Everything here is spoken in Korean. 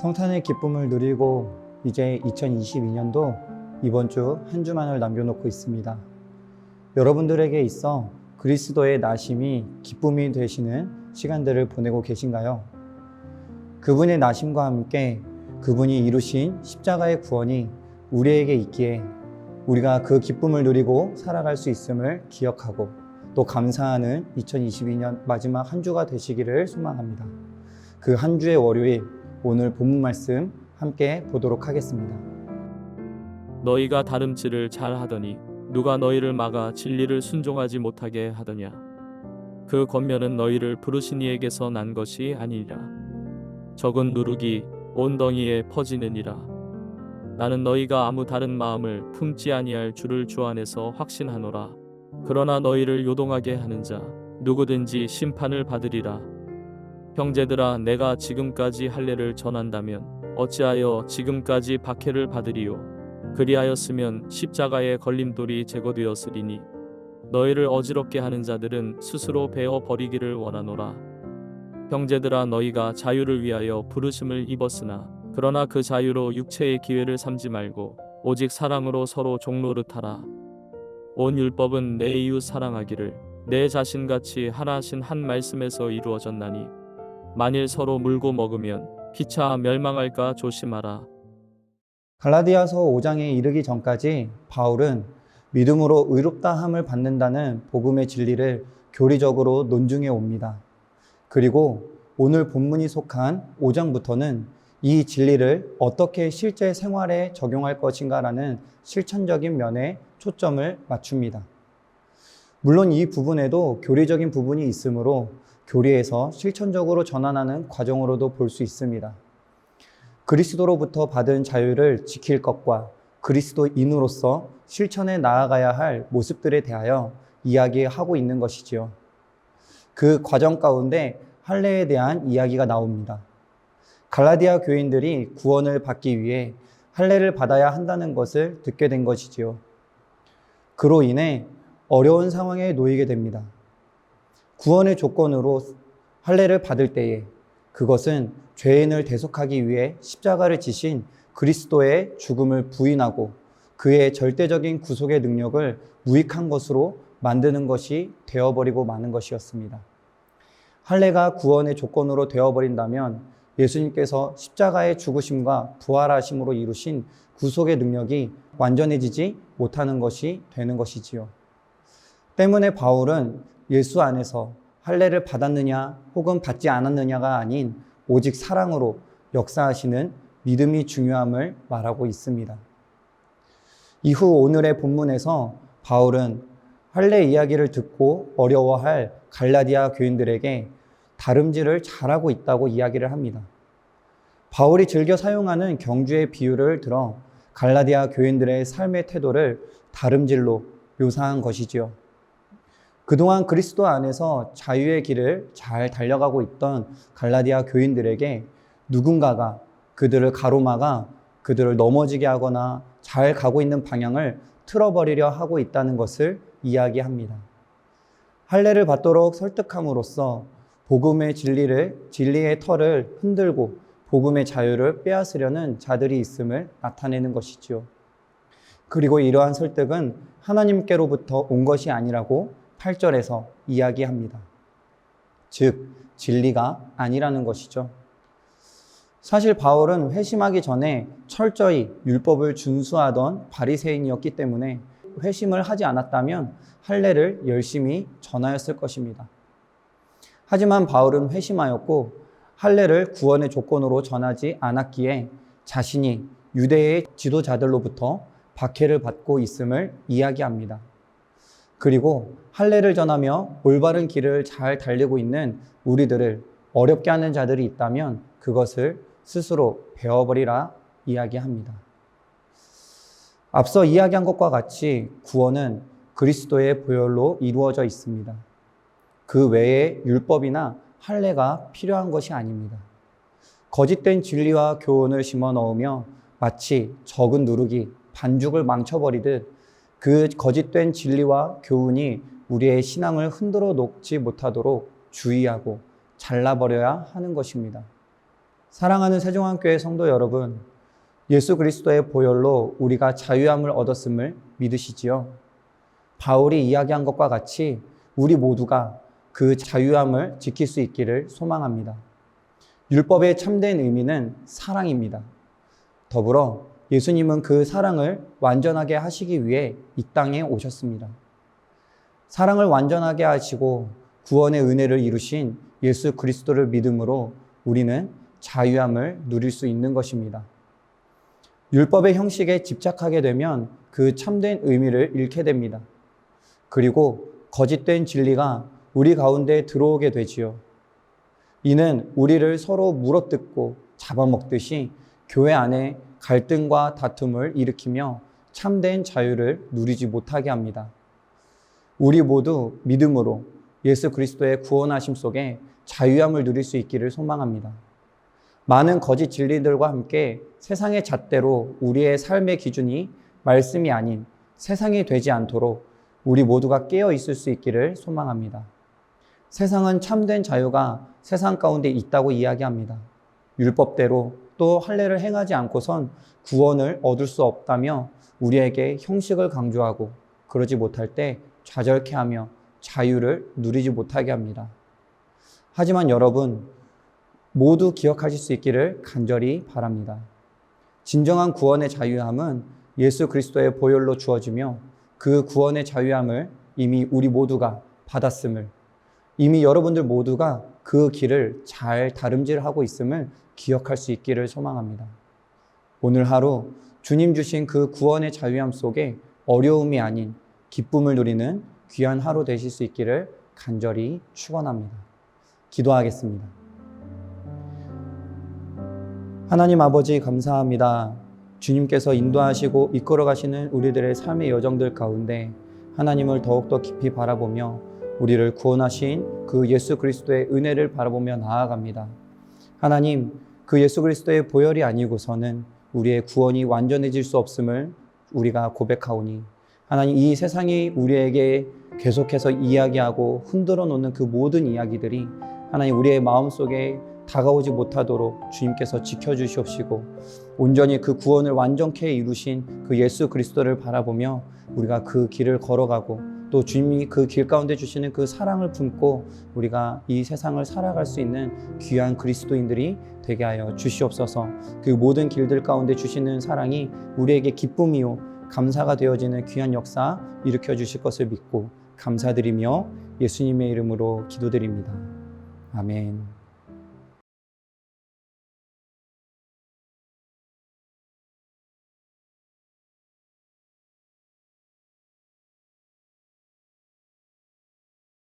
성탄의 기쁨을 누리고 이제 2022년도 이번 주 한 주만을 남겨놓고 있습니다. 여러분들에게 있어 그리스도의 나심이 기쁨이 되시는 시간들을 보내고 계신가요? 그분의 나심과 함께 그분이 이루신 십자가의 구원이 우리에게 있기에 우리가 그 기쁨을 누리고 살아갈 수 있음을 기억하고 또 감사하는 2022년 마지막 한 주가 되시기를 소망합니다. 그 한 주의 월요일, 오늘 본문 말씀 함께 보도록 하겠습니다. 너희가 다름질을 잘하더니 누가 너희를 막아 진리를 순종하지 못하게 하더냐? 그 권면은 너희를 부르신 이에게서 난 것이 아니니라. 적은 누룩이 온 덩이에 퍼지느니라. 나는 너희가 아무 다른 마음을 품지 아니할 줄을 주 안에서 확신하노라. 그러나 너희를 요동하게 하는 자 누구든지 심판을 받으리라. 형제들아, 내가 지금까지 할례를 전한다면 어찌하여 지금까지 박해를 받으리요? 그리하였으면 십자가의 걸림돌이 제거되었으리니 너희를 어지럽게 하는 자들은 스스로 베어 버리기를 원하노라. 형제들아, 너희가 자유를 위하여 부르심을 입었으나 그러나 그 자유로 육체의 기회를 삼지 말고 오직 사랑으로 서로 종노릇하라. 온 율법은 내 이웃 사랑하기를 내 자신같이 하라 하신 한 말씀에서 이루어졌나니 만일 서로 물고 먹으면 피차 멸망할까 조심하라. 갈라디아서 5장에 이르기 전까지 바울은 믿음으로 의롭다함을 받는다는 복음의 진리를 교리적으로 논중해 옵니다. 그리고 오늘 본문이 속한 5장부터는 이 진리를 어떻게 실제 생활에 적용할 것인가라는 실천적인 면에 초점을 맞춥니다. 물론 이 부분에도 교리적인 부분이 있으므로 교리에서 실천적으로 전환하는 과정으로도 볼 수 있습니다. 그리스도로부터 받은 자유를 지킬 것과 그리스도인으로서 실천해 나아가야 할 모습들에 대하여 이야기하고 있는 것이지요. 그 과정 가운데 할례에 대한 이야기가 나옵니다. 갈라디아 교인들이 구원을 받기 위해 할례를 받아야 한다는 것을 듣게 된 것이지요. 그로 인해 어려운 상황에 놓이게 됩니다. 구원의 조건으로 할례를 받을 때에 그것은 죄인을 대속하기 위해 십자가를 지신 그리스도의 죽음을 부인하고 그의 절대적인 구속의 능력을 무익한 것으로 만드는 것이 되어버리고 마는 것이었습니다. 할례가 구원의 조건으로 되어버린다면 예수님께서 십자가의 죽으심과 부활하심으로 이루신 구속의 능력이 완전해지지 못하는 것이 되는 것이지요. 때문에 바울은 예수 안에서 할례를 받았느냐 혹은 받지 않았느냐가 아닌 오직 사랑으로 역사하시는 믿음이 중요함을 말하고 있습니다. 이후 오늘의 본문에서 바울은 할례 이야기를 듣고 어려워할 갈라디아 교인들에게 다름질을 잘하고 있다고 이야기를 합니다. 바울이 즐겨 사용하는 경주의 비유를 들어 갈라디아 교인들의 삶의 태도를 다름질로 묘사한 것이지요. 그동안 그리스도 안에서 자유의 길을 잘 달려가고 있던 갈라디아 교인들에게 누군가가 그들을 가로막아 그들을 넘어지게 하거나 잘 가고 있는 방향을 틀어버리려 하고 있다는 것을 이야기합니다. 할례를 받도록 설득함으로써 복음의 진리의 털을 흔들고 복음의 자유를 빼앗으려는 자들이 있음을 나타내는 것이지요. 그리고 이러한 설득은 하나님께로부터 온 것이 아니라고 8절에서 이야기합니다. 즉, 진리가 아니라는 것이죠. 사실 바울은 회심하기 전에 철저히 율법을 준수하던 바리새인이었기 때문에 회심을 하지 않았다면 할례를 열심히 전하였을 것입니다. 하지만 바울은 회심하였고 할례를 구원의 조건으로 전하지 않았기에 자신이 유대의 지도자들로부터 박해를 받고 있음을 이야기합니다. 그리고 할례를 전하며 올바른 길을 잘 달리고 있는 우리들을 어렵게 하는 자들이 있다면 그것을 스스로 베어버리라 이야기합니다. 앞서 이야기한 것과 같이 구원은 그리스도의 보혈로 이루어져 있습니다. 그 외에 율법이나 할례가 필요한 것이 아닙니다. 거짓된 진리와 교훈을 심어 넣으며 마치 적은 누룩이 반죽을 망쳐버리듯 그 거짓된 진리와 교훈이 우리의 신앙을 흔들어 놓지 못하도록 주의하고 잘라버려야 하는 것입니다. 사랑하는 세종한교회 성도 여러분, 예수 그리스도의 보혈로 우리가 자유함을 얻었음을 믿으시지요? 바울이 이야기한 것과 같이 우리 모두가 그 자유함을 지킬 수 있기를 소망합니다. 율법의 참된 의미는 사랑입니다. 더불어 예수님은 그 사랑을 완전하게 하시기 위해 이 땅에 오셨습니다. 사랑을 완전하게 하시고 구원의 은혜를 이루신 예수 그리스도를 믿음으로 우리는 자유함을 누릴 수 있는 것입니다. 율법의 형식에 집착하게 되면 그 참된 의미를 잃게 됩니다. 그리고 거짓된 진리가 우리 가운데 들어오게 되지요. 이는 우리를 서로 물어뜯고 잡아먹듯이 교회 안에 갈등과 다툼을 일으키며 참된 자유를 누리지 못하게 합니다. 우리 모두 믿음으로 예수 그리스도의 구원하심 속에 자유함을 누릴 수 있기를 소망합니다. 많은 거짓 진리들과 함께 세상의 잣대로 우리의 삶의 기준이 말씀이 아닌 세상이 되지 않도록 우리 모두가 깨어 있을 수 있기를 소망합니다. 세상은 참된 자유가 세상 가운데 있다고 이야기합니다. 율법대로 또 할례를 행하지 않고선 구원을 얻을 수 없다며 우리에게 형식을 강조하고 그러지 못할 때 좌절케 하며 자유를 누리지 못하게 합니다. 하지만 여러분, 모두 기억하실 수 있기를 간절히 바랍니다. 진정한 구원의 자유함은 예수 그리스도의 보혈로 주어지며 그 구원의 자유함을 이미 우리 모두가 받았음을, 이미 여러분들 모두가 그 길을 잘 다름질하고 있음을 기억할 수 있기를 소망합니다. 오늘 하루 주님 주신 그 구원의 자유함 속에 어려움이 아닌 기쁨을 누리는 귀한 하루 되실 수 있기를 간절히 축원합니다. 기도하겠습니다. 하나님 아버지 감사합니다. 주님께서 인도하시고 이끌어 가시는 우리들의 삶의 여정들 가운데 하나님을 더욱더 깊이 바라보며 우리를 구원하신 그 예수 그리스도의 은혜를 바라보며 나아갑니다. 하나님, 그 예수 그리스도의 보혈이 아니고서는 우리의 구원이 완전해질 수 없음을 우리가 고백하오니 하나님, 이 세상이 우리에게 계속해서 이야기하고 흔들어 놓는 그 모든 이야기들이 하나님 우리의 마음속에 다가오지 못하도록 주님께서 지켜주시옵시고 온전히 그 구원을 완전케 이루신 그 예수 그리스도를 바라보며 우리가 그 길을 걸어가고 또 주님이 그 길 가운데 주시는 그 사랑을 품고 우리가 이 세상을 살아갈 수 있는 귀한 그리스도인들이 되게 하여 주시옵소서. 그 모든 길들 가운데 주시는 사랑이 우리에게 기쁨이요 감사가 되어지는 귀한 역사 일으켜 주실 것을 믿고 감사드리며 예수님의 이름으로 기도드립니다. 아멘.